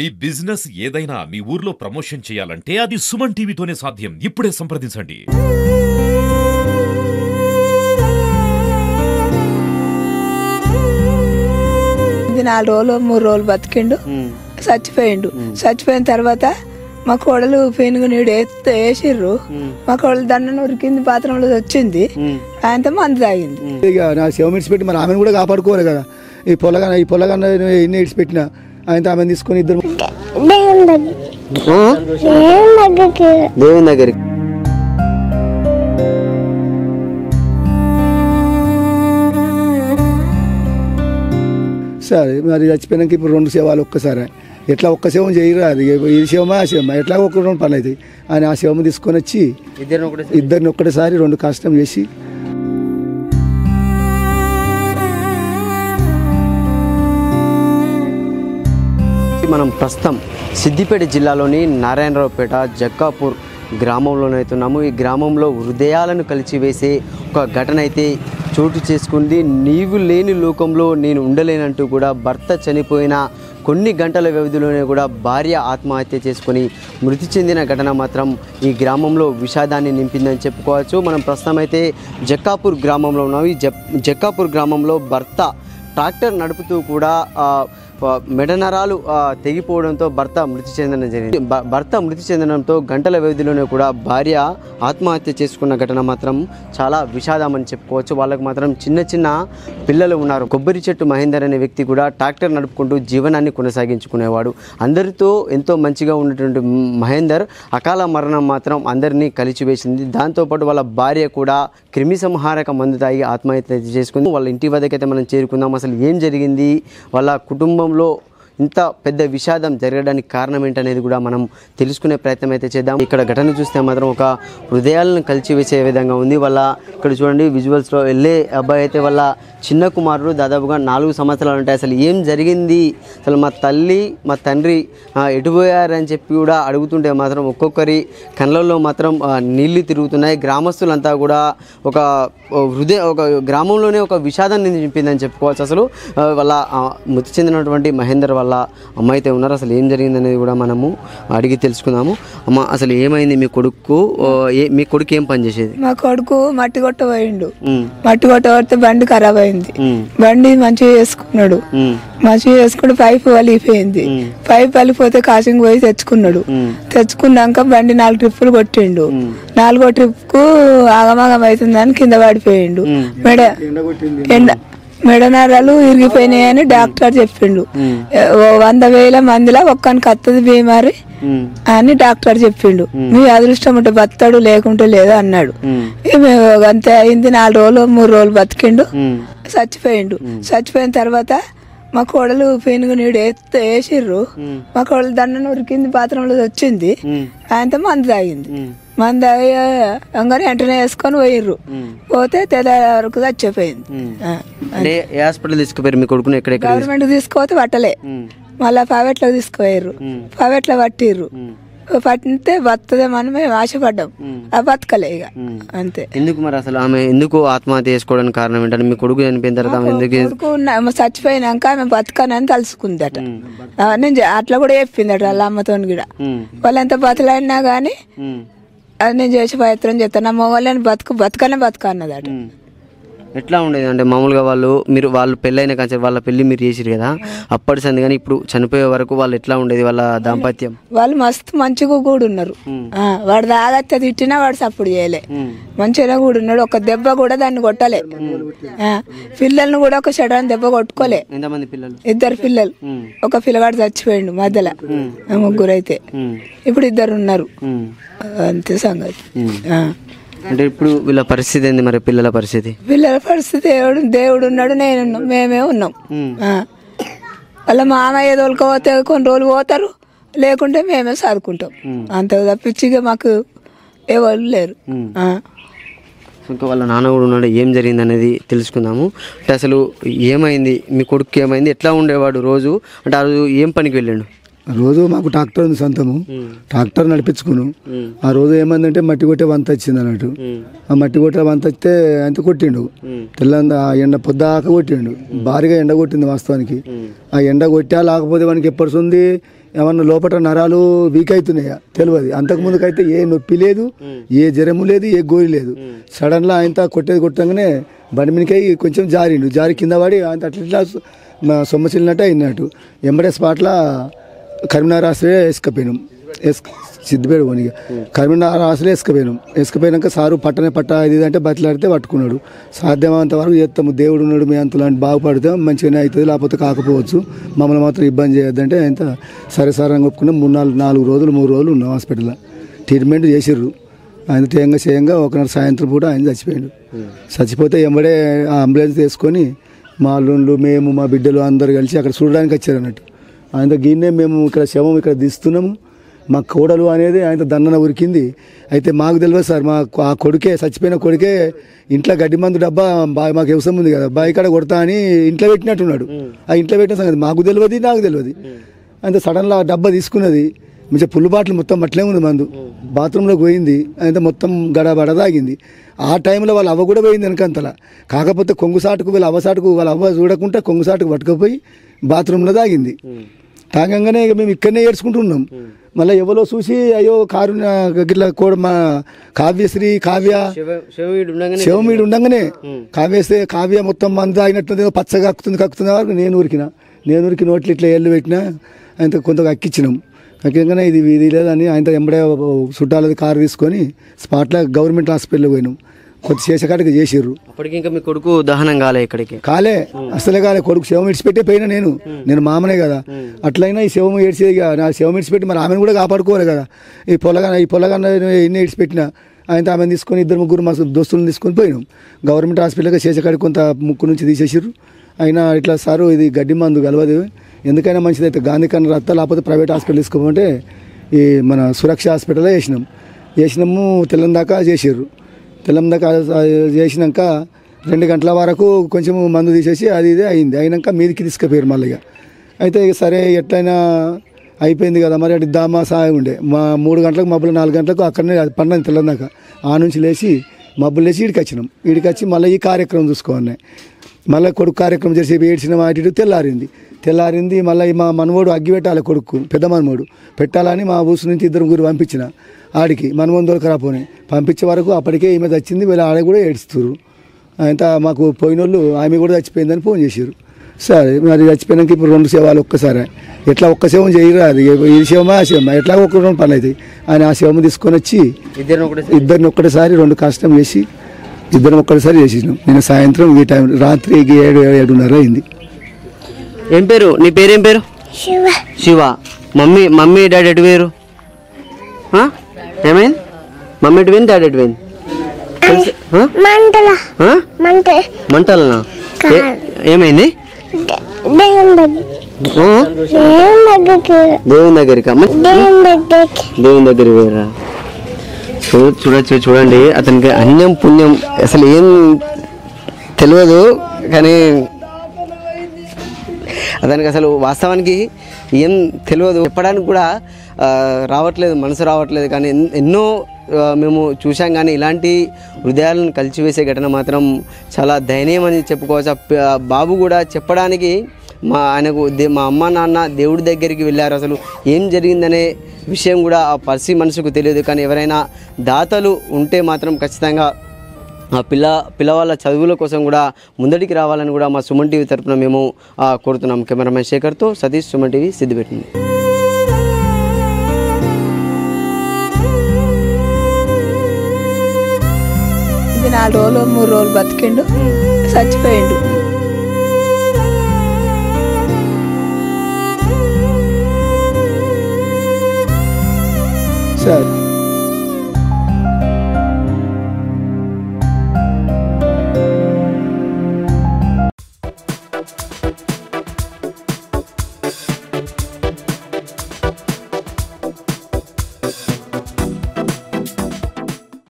మీ business ఏదైనా మీ ఊర్లో promotion చేయాలంటే అది సుమన్ టీవీతోనే సాధ్యం. ఇప్పుడే సంప్రదించండి. ఇది 4 రోజులు 3 రోజులు బతికిండు, చచ్చిపోయిండు. చచ్చిపోయిన తర్వాత మా కోడలు పెనుగు నీడు వేసిర్రు. మా కోడలు దండను ఉరికింది, పాత్రలో వచ్చింది, ఆయనతో మందు తాగింది. ఇక నా శివ విడిచిపెట్టి మరి ఆమెను కూడా కాపాడుకోవాలి కదా. ఈ పొలగా ఎన్ని విడిచిపెట్టినా ఆయనతో ఆమెను తీసుకొని ఇద్దరు దేవుని దగ్గరికి సరే. మరి చచ్చిపోయినాక ఇప్పుడు 2 సేవలు ఒక్కసారి ఎట్లా ఒక్క శవం చేయరు. అది ఈ శవమా ఆ శవమా ఎట్లా ఒక 2 పనులు అవుతాయి అని ఆ శవం తీసుకొని వచ్చి ఇద్దరిని ఒక్కటేసారి 2 కష్టం చేసి మనం ప్రస్తుతం సిద్దిపేట జిల్లాలోని నారాయణరావుపేట జక్కాపూర్ గ్రామంలోనైతున్నాము. ఈ గ్రామంలో హృదయాలను కలిచివేసే ఒక ఘటన అయితే చోటు చేసుకుంది. నీవు లేని లోకంలో నేను ఉండలేనంటూ కూడా భర్త చనిపోయిన కొన్ని గంటల వ్యవధిలోనే కూడా భార్య ఆత్మహత్య చేసుకొని మృతి చెందిన ఘటన మాత్రం ఈ గ్రామంలో విషాదాన్ని నింపిందని చెప్పుకోవచ్చు. మనం ప్రస్తుతం అయితే జక్కాపూర్ గ్రామంలో ఉన్నాం. ఈ జక్కాపూర్ గ్రామంలో భర్త ట్రాక్టర్ నడుపుతూ కూడా మెడనరాలు తెగిపోవడంతో భర్త మృతి చెందడం జరిగింది. భర్త మృతి చెందడంతో గంటల వ్యవధిలోనే కూడా భార్య ఆత్మహత్య చేసుకున్న ఘటన మాత్రం చాలా విషాదం అని చెప్పుకోవచ్చు. వాళ్ళకు మాత్రం చిన్న పిల్లలు ఉన్నారు. కొబ్బరి చెట్టు మహేందర్ అనే వ్యక్తి కూడా ట్రాక్టర్ నడుపుకుంటూ జీవనాన్ని కొనసాగించుకునేవాడు. అందరితో ఎంతో మంచిగా ఉన్నటువంటి మహేందర్ అకాల మరణం మాత్రం అందరినీ కలిచివేసింది. దాంతోపాటు వాళ్ళ భార్య కూడా క్రిమి సంహారక మందు తాగి ఆత్మహత్య చేసుకుంది. వాళ్ళ ఇంటి వద్దకైతే మనం చేరుకుందాం. అసలు ఏం జరిగింది, వాళ్ళ కుటుంబంలో ఇంత పెద్ద విషాదం జరగడానికి కారణం ఏంటనేది కూడా మనం తెలుసుకునే ప్రయత్నం అయితే చేద్దాం. ఇక్కడ ఘటన చూస్తే మాత్రం ఒక హృదయాలను కలిచివేసే విధంగా ఉంది. వాళ్ళ ఇక్కడ చూడండి విజువల్స్లో వెళ్ళే అబ్బాయి అయితే వాళ్ళ చిన్న కుమారుడు దాదాపుగా 4 సంవత్సరాలు ఉంటాయి. అసలు ఏం జరిగింది, అసలు మా తల్లి మా తండ్రి ఎటుపోయారని చెప్పి కూడా అడుగుతుంటే మాత్రం ఒక్కొక్కరి కళ్ళల్లో మాత్రం నీళ్లు తిరుగుతున్నాయి. గ్రామస్తులంతా కూడా ఒక గ్రామంలోనే ఒక విషాదాన్ని నింపిందని చెప్పుకోవచ్చు. అసలు వాళ్ళ మృతి చెందినటువంటి మహేందర్ వాళ్ళ అమ్మ అయితే ఉన్నారు. అసలు ఏం జరిగింది అనేది కూడా మనము అడిగి తెలుసుకుందాము. అమ్మ అసలు ఏమైంది, మీ కొడుకు ఏం పని చేసేది? మా కొడుకు మట్టి కొట్ట పోయిండు. మట్టి కొట్ట పడితే బండి ఖరాబ్ అయింది. బండి మంచిగా చేసుకున్నాడు. మంచిగా చేసుకుంటే పైపు వలిగిపోయింది. పైపు వలిగిపోతే కాసింగ్ పోయి తెచ్చుకున్నాడు. తెచ్చుకున్నాక బండి 4 ట్రిప్పులు కొట్టిండు. 4వ ట్రిప్ కు ఆగమాగం అవుతుందని కింద పడిపోయిండు. మెడనరాలు ఇరిగిపోయినాయని డాక్టర్ చెప్పిండు. 100,000 మందిలో ఒక్కనికి వస్తుంది బీమారి అని డాక్టర్ చెప్పిండు. మీ అదృష్టం ఉంటే బతాడు, లేకుంటే లేదు అన్నాడు. అంతే అయింది. 4 రోజులు 3 రోజులు బతికిండు, చచ్చిపోయిండు. చచ్చిపోయిన తర్వాత మా కోడలు పెనుగు నీడు వేసిర్రు. మా కోడలు దండను ఉరికింది, పాత్రలో వచ్చింది, ఆయనతో మందు తాగింది. మందు తాగి అంగని వెంటనే వేసుకొని పోయిర్రు. పోతే తెల్లారి వరకు చచ్చిపోయింది. గవర్నమెంట్ తీసుకుపోతే పట్టలే, మళ్ళా ప్రైవేట్ లో తీసుకుపోయారు. ప్రైవేట్ లో పట్టిర్రు. పట్టితే బతుదేమని మేము ఆశపడ్డాం, బతకలే ఇక అంతే. ఎందుకు మరి అసలు ఆమె ఎందుకు ఆత్మహత్య చేసుకోవడానికి కారణం ఏంటంటే మీ కొడుకు చనిపోయిన తర్వాత చచ్చిపోయినాక ఆమె బతకనని తలుసుకుందట. నేను అట్లా కూడా చెప్పిందట వాళ్ళ అమ్మతో కూడా. వాళ్ళు ఎంత బతలైనా గానీ అది నేను చేసే ప్రయత్నం చేస్తాను, నా మొగలని బతక అన్నదట. ఎట్లా ఉండేది అంటే మామూలుగా వాళ్ళు పెళ్ళైన కానీ వాళ్ళ పెళ్లి మీరు చేసిరు కదా అప్పటి సంది, కానీ ఇప్పుడు చనిపోయే వరకు వాళ్ళు ఎట్లా ఉండేది వాళ్ళ దాంపత్యం? వాళ్ళు మస్తు మంచిగా కూడా ఉన్నారు. వాడు దాగత్తే తిట్టినా వాడు సప్పుడు చేయలే, మంచిగా కూడా ఉన్నాడు. ఒక దెబ్బ కూడా దాన్ని కొట్టలే. పిల్లల్ని కూడా ఒక షడాన్ని దెబ్బ కొట్టుకోలే. ఎంతమంది పిల్లలు? 2 పిల్లలు. ఒక పిల్లగాడు చచ్చిపోయిండు మధ్యలో. 3 అయితే ఇప్పుడు 2 ఉన్నారు. అంతే సంగతి. అంటే ఇప్పుడు వీళ్ళ పరిస్థితి ఏంది మరి? పిల్లల పరిస్థితి దేవుడు ఉన్నాడు, నేను మేమే ఉన్నాం. వాళ్ళ మామయ్య తోలుకపోతే కొన్ని రోజులు పోతారు, లేకుంటే మేమే చదువుకుంటాం. అంత తప్పించిగా మాకు ఎవరు లేరు. ఇంకా వాళ్ళ నాన్న కూడా ఉన్నాడు. ఏం జరిగింది అనేది తెలుసుకుందాము. అంటే అసలు ఏమైంది, మీ కొడుకు ఏమైంది, ఎట్లా ఉండేవాడు రోజు? అంటే ఆ రోజు ఏం పనికి వెళ్ళాడు? రోజు మాకు ట్రాక్టర్ ఉంది సొంతము, ట్రాక్టర్ నడిపించుకున్నాం. ఆ రోజు ఏమైందంటే మట్టి కొట్టే వంత వచ్చింది అన్నట్టు. ఆ మట్టి కొట్టే వంత వస్తే అంత కొట్టిండు. తెల్లంద ఆ ఎండ పొద్దాక కొట్టిండు. భారీగా ఎండ కొట్టింది వాస్తవానికి. ఆ ఎండ కొట్టా లేకపోతే వానికి ఎప్పటిస్తుంది ఏమన్నా లోపల నరాలు వీక్ అవుతున్నాయా తెలియదు. అంతకుముందుకైతే ఏ నొప్పి లేదు, ఏ జ్వరము లేదు, ఏ గోరి లేదు. సడన్గా ఆయన కొట్టంగానే బండి మీదకై కొంచెం జారి కింద పడి ఆయన అట్లా సొమ్మసిల్లినట్టు అయినట్టు ఎంబడే స్పాట్లో కరీంనగర్ హాస్పిటల్ వేసుకపోయినాం. సిద్దిపేట పోనీ కరీంనగర్ హాస్పిటల్ వేసుకపోయినాక సారు పట్ట ఇది అంటే బతిలాడితే పట్టుకున్నాడు. సాధ్యమైనంత వరకు చేస్తాము, దేవుడు ఉన్నాడు మీ అంత లాంటి బాగుపడితే మంచిగానే అవుతుంది, లేకపోతే కాకపోవచ్చు, మమ్మల్ని మాత్రం ఇబ్బంది చేయొద్దంటే ఆయన సరే సార్ అని ఒప్పుకున్నాం. 3 రోజులు ఉన్నాం హాస్పిటల్లో. ట్రీట్మెంట్ చేసిర్రు. ఆయన చేయంగా ఒకనాడు సాయంత్రం పూట ఆయన చచ్చిపోయాడు. చచ్చిపోతే ఎంబడే ఆ అంబులెన్స్ తీసుకొని మా అల్లుళ్ళు మేము మా బిడ్డలు అందరు కలిసి అక్కడ చూడడానికి వచ్చారు అన్నట్టు. ఆయన గిన్నే మేము ఇక్కడ శవం ఇక్కడ తీస్తున్నాము. మా కోడలు అనేది ఆయన దండన ఉరికింది. అయితే మాకు తెలియదు సార్, మా ఆ కొడుకే చచ్చిపోయిన కొడుకే ఇంట్లో గడ్డి మందు డబ్బా మాకు వ్యవసాయం ఉంది కదా బావి కాడ కొడతా అని ఇంట్లో పెట్టినట్టున్నాడు. ఆ ఇంట్లో పెట్టిన సంగతి మాకు తెలియదు, నాకు తెలియదు. అయితే సడన్గా ఆ డబ్బా తీసుకున్నది. మంచిగా పుల్లు బాటలు మొత్తం అట్లే ఉంది మందు. బాత్రూంలోకి పోయింది. అయితే మొత్తం గడబడ తాగింది. ఆ టైంలో వాళ్ళ అవ్వ కూడా పోయింది వెనకంతలా. కాకపోతే కొంగుసాటుకు వాళ్ళ అవ్వ చూడకుండా కొంగుసాటుకు పట్టుకుపోయి బాత్రూంలో తాగింది. తాగంగానే ఇక మేము ఇక్కడనే ఏడ్చుకుంటున్నాం. మళ్ళీ ఎవరో చూసి అయ్యో కారు గిట్లా కూడా మా కావ్య శివమీడు ఉండగానే కావ్య మొత్తం మందు తాగినట్టు పచ్చగా కక్కుతుంది వరకు నేను ఉరికి నోట్లు ఇట్లా ఏళ్ళు పెట్టినా ఆయన కొంతగా అక్కిచ్చినాం. అక్కగానే ఇది లేదని ఆయన ఎంబడే చుట్టాలది కారు తీసుకొని స్పాట్లో గవర్నమెంట్ హాస్పిటల్కి పోయినాం. కొద్ది చేసేకాడికి చేసిర్రు. అప్పటికి ఇంకా మీ కొడుకు దహనం కాలే, ఇక్కడికి కాలే, అసలే కాలే. కొడుకు శవం ఇడిచిపెట్టే పోయినా నేను మామనే కదా. అట్లయినా ఈ శవం ఏడ్చేది నా శవం ఇడిచిపెట్టి మరి ఆమెను కూడా కాపాడుకోవాలి కదా. ఈ పొలగాన ఎన్ని ఇడిచిపెట్టినా ఆయన ఆమెను తీసుకొని 2-3 మా దోస్తులను తీసుకొని పోయినాం. గవర్నమెంట్ హాస్పిటల్గా చేసేకాడికి కొంత ముక్కు నుంచి తీసేసిర్రు. అయినా ఇట్లా సారు ఇది గడ్డి మందు కలవదు, ఎందుకైనా మంచిది అయితే గాంధీ కన్నా రత్త లేకపోతే ప్రైవేట్ హాస్పిటల్ తీసుకోమంటే ఈ మన సురక్ష హాస్పిటల్లో వేసినాము. తెల్లం దాకా చేసిర్రు. తెల్లం దాకా చేసినాక 2 గంటల వరకు కొంచెం మందు తీసేసి అది ఇది అయింది. అయినాక మీదికి తీసుకుపోయారు మళ్ళీ. అయితే ఇక సరే ఎట్లయినా అయిపోయింది కదా మరి అటు దామా సాయం ఉండే. మా 3 గంటలకు మబ్బులు 4 గంటలకు అక్కడనే పన్నది తెల్లం దాకా. ఆ నుంచి లేచి మబ్బులు లేచి ఈడికి వచ్చి మళ్ళీ ఈ కార్యక్రమం చూసుకోవాలి. మళ్ళీ కొడుకు కార్యక్రమం చేసి ఏడ్చిన వాటి తెల్లారింది. మళ్ళీ మా మనవోడు అగ్గి పెట్టాలి, కొడుకు పెద్ద మనవోడు పెట్టాలని మా ఊసు నుంచి 2-3 పంపించిన ఆడికి మనవోడు దొరకరాపోని పంపించే వరకు అప్పటికే ఈమె చచ్చింది. వీళ్ళు ఆడ కూడా ఏడుస్తున్నారు. అంతా మాకు పోయినోళ్ళు ఆమె కూడా చచ్చిపోయిందని ఫోన్ చేశారు. సరే మరి చచ్చిపోయినాక ఇప్పుడు 2 శవాలు ఒక్కసారి ఎట్లా ఒక్క శవం చేయరు, అది ఈ శవమా ఆ శవమా ఎట్లా ఒక 2 పనులు అవుతాయి. ఆయన ఆ శవం తీసుకొని వచ్చి ఇద్దరిని ఒక్కటిసారి 2 కష్టం చేసి ఇద్దరం ఒక్కటిసారి చేసినాం. నేను సాయంత్రం ఈ టైం రాత్రి 7-7:30 అయింది. ఏం పేరు నీ పేరేం పేరు? శివ. మమ్మీ డాడీ ఎటు వేరు? ఏమైంది? మమ్మీ ఎటు పోయింది, డాడీ ఎటు పోయింది? మంటలనా? ఏమైంది? దేవుని దగ్గరికి వేరా? చూడండి, అతనికి అన్యం పుణ్యం అసలు ఏం తెలియదు, కానీ అతనికి అసలు వాస్తవానికి ఏం తెలియదు, చెప్పడానికి కూడా మనసు రావట్లేదు. కానీ ఎన్నో మేము చూసాం, కానీ ఇలాంటి హృదయాలను కలిసివేసే ఘటన మాత్రం చాలా దయనీయం అని చెప్పుకోవచ్చు. బాబు కూడా చెప్పడానికి మా అమ్మ నాన్న దేవుడి దగ్గరికి వెళ్ళారు, అసలు ఏం జరిగిందనే విషయం కూడా ఆ మనసుకు తెలియదు. కానీ ఎవరైనా దాతలు ఉంటే మాత్రం ఖచ్చితంగా ఆ పిల్లవాళ్ళ చదువుల కోసం కూడా ముందడికి రావాలని కూడా మా సుమన్ టీవీ తరఫున మేము కోరుతున్నాం. కెమెరామెన్ శేఖర్తో సతీష్, సుమన్ టీవీ, సిద్దిపేట. ఇది 4 రోజులు 3 రోజులు బతికిండు, చచ్చిపోయిండు. సార్